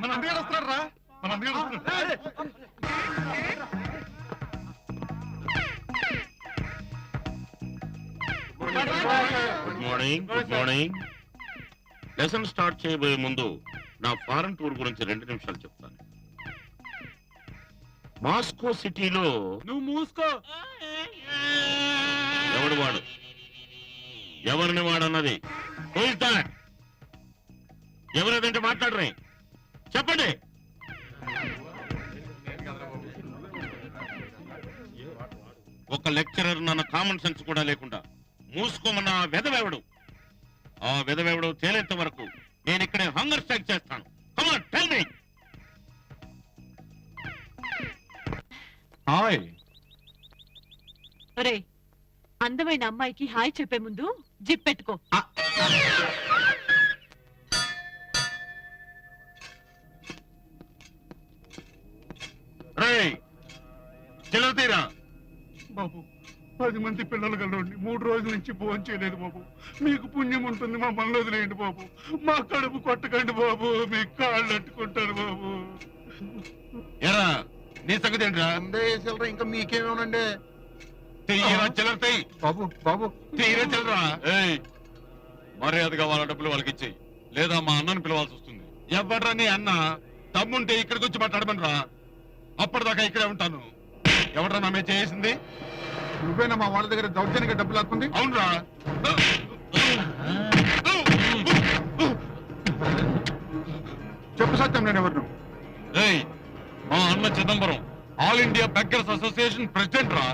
మన అందుగారు వస్తున్నారా? మన అందుగారు వస్తున్నారు. Good morning. Good morning. Lesson start చేయబోయే ముందు నా ఫారెన్ టూర్ గురించి 2 నిమిషాలు చెప్తాను. మాస్కో సిటీలో నువ్వు మూసుకో. ఎవడు వాడు, ఎవరిని వాడన్నది ఎవరేదంటే మాట్లాడరే చెప్పండి. ఒక లెక్చరర్ నన్న కామన్ సెన్స్ కూడా లేకుండా మూసుకోమన్న ఆ వెధవెవడు, ఆ వెధవెవడు తేలేంత వరకు నేను ఇక్కడే హంగర్ స్ట్రైక్ చేస్తాను. Come on tell me. Hi. ఒరే, అందమైన అమ్మాయికి హాయ్ చెప్పే ముందు జిప్ పెట్టుకో. చిల్లతీరా బాబు, 10 మంది పిల్లలు కలవండి. 3 రోజుల నుంచి భోజనం చేయలేదు బాబు. మీకు పుణ్యం ఉంటుంది, మా మనలో వదిలేయండి బాబు. మా కడుపు కొట్టకండి బాబు, మీ కాళ్ళు అట్టుకుంటారు బాబు. ఎరా నీ సంగతి ఏంట్రా? ఇంకా మీకేమేనండి చిల్లర తెయ్యి బాబు. బాబు తీరే చిల్లరా. మర్యాదగా వాళ్ళ డబ్బులు వాళ్ళకి ఇచ్చేయి, లేదా మా అన్నను పిలవాల్సి వస్తుంది. ఎవడ్రా నీ అన్న? తమ్ముంటే ఇక్కడికి వచ్చి మాట్లాడమనరా. అప్పటిదాకా ఇక్కడే ఉంటాను. ఎవడ్రా నా మీద చేసింది? నువ్వేనా మా వాళ్ళ దగ్గర దౌర్జన్యంగా డబ్బులు లాక్కుంది? అవునరా. చెప్పు సత్యం, నేను ఎవరు? మా అన్న Chidambaram, all India beggars association president రా.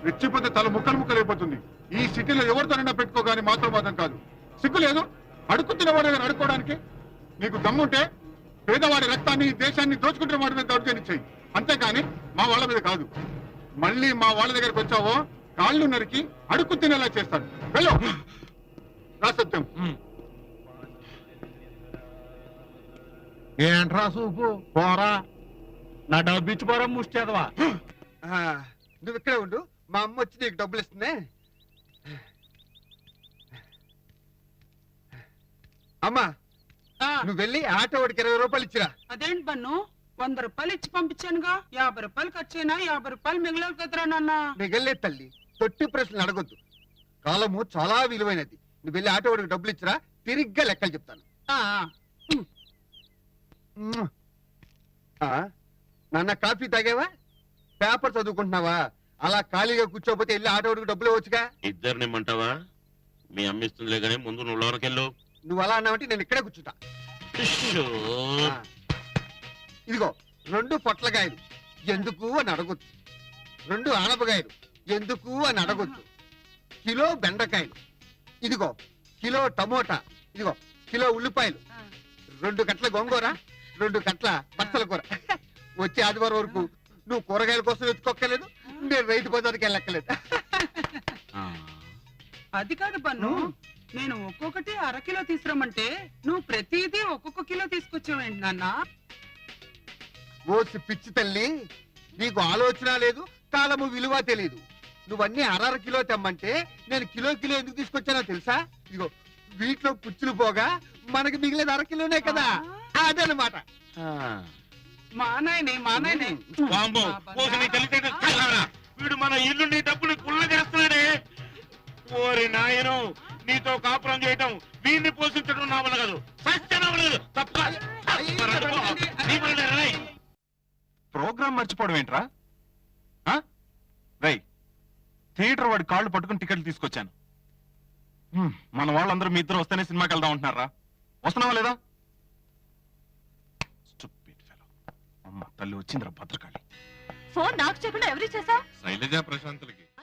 రెచ్చిపోతే తల ముక్కలు అయిపోతుంది. ఈ సిటీలో ఎవరితోనైనా పెట్టుకోగాని మాత్రవాదం కాదు. సిగ్గు లేదు అడుక్కు తినవాడి దగ్గర అడుక్కోవడానికి? నీకు దమ్ముంటే పేదవాడి రక్తాన్ని, దేశాన్ని దోచుకుంటున్న వాడి మీద దౌర్జన్యం చెయ్యి, అంతేకాని మా వాళ్ళ మీద కాదు. మళ్ళీ మా వాళ్ళ దగ్గరకు వచ్చావో కాళ్ళు నరికి అడుక్కు తినేలా చేస్తాను. వెళ్ళు. రా సత్యం. ఏంట్రా సూపు పోరా, నా డబ్బు ఇచ్చి పోరా ముష్టేదవా. నువ్వు ఇక్కడే ఉండు, మా అమ్మ వచ్చి నీకు డబ్బులు ఇస్తుంది. అమ్మా, నువ్వు వెళ్ళి ఆటో వాడికి 20 రూపాయలు ఇచ్చిరా. అదేంటి బన్ను, 100 రూపాయలు ఇచ్చి పంపించానుగా. 50 రూపాయలు ఖర్చైనా 50 రూపాయలు మిగిలేదు కదరా నాన్న. మిగలే తల్లి, తొట్టి ప్రశ్నలు అడగొద్దు. కాలము చాలా విలువైనది. నువ్వు వెళ్ళి ఆటో వాడికి డబ్బులు ఇచ్చిరా, తిరిగ్గా లెక్కలు చెప్తాను. నాన్న కాఫీ తాగేవా? పేపర్ చదువుకుంటున్నావా? అలా ఖాళీగా కూర్చోపోతే వెళ్ళి ఆటో వాడికి డబ్బులు ఇవ్వచ్చుగా. ఇద్దరినిమ్మంటావా? మీ అమ్మిస్తుందిలే గానీ ముందు నువ్వు లోనకెళ్ళు. నువ్వు అలా అన్నావంటే నేను ఇక్కడే కూర్చుంటా. ఇదిగో 2 పొట్లకాయలు ఎందుకు అని అడగొచ్చు, 2 ఆనపకాయలు ఎందుకు అని అడగొచ్చు, కిలో బెండకాయలు, ఇదిగో కిలో టమోటా, ఇదిగో కిలో ఉల్లిపాయలు, 2 కట్ల గోంగూర, 2 కట్ల పచ్చల కూర. వచ్చే ఆదివారం వరకు నువ్వు కూరగాయల కోసం ఎత్తుకోక్కర్లేదు, నేను రైతు బజార్కి వెళ్ళక్కర్లేదు. అది కాదు బన్ను, నేను ఒక్కొక్కటి 1/2 కిలో తీసుకురమ్మంటే నువ్వు ప్రతిదీ ఒక్కొక్క కిలో తీసుకొచ్చావేంటి నాన్న? ఓసి పిచ్చి తల్లి, నీకు ఆలోచన లేదు, కాలము విలువ తెలియదు. నువ్వన్నీ 1/2 కిలో తెమ్మంటే నేను కిలో ఎందుకు తీసుకొచ్చానో తెలుసా? ఇదిగో వీటిలో పుచ్చులు పోగా మనకి మిగిలేదు 1/2 కిలోనే కదా, అదనమాట. మా నాయనే వీడు మన ఇల్లు నీ డబ్బులు కుళ్ళ చేస్తున్నాడే. ఓరి నాయను, నీతో కాపురం చేయటం, వీడిని పోషించడం నా వల్ల కాదు, సత్యనవలేదు. ప్రోగ్రామ్ మర్చిపోవడం ఏంట్రా? రై, థియేటర్ వాడి కాళ్ళు పట్టుకుని టికెట్లు తీసుకొచ్చాను. మన వాళ్ళందరూ మీ ఇద్దరు వస్తేనే సినిమాకి వెళ్దాం అంటున్నారా? వస్తున్నావా లేదా? అమ్మ తల్లి వచ్చిందిరా భద్రకాళి. ఫోన్ నాకు చెప్పకుండా ఎవరికి చేసావు? శైలజ ప్రశాంతులకి.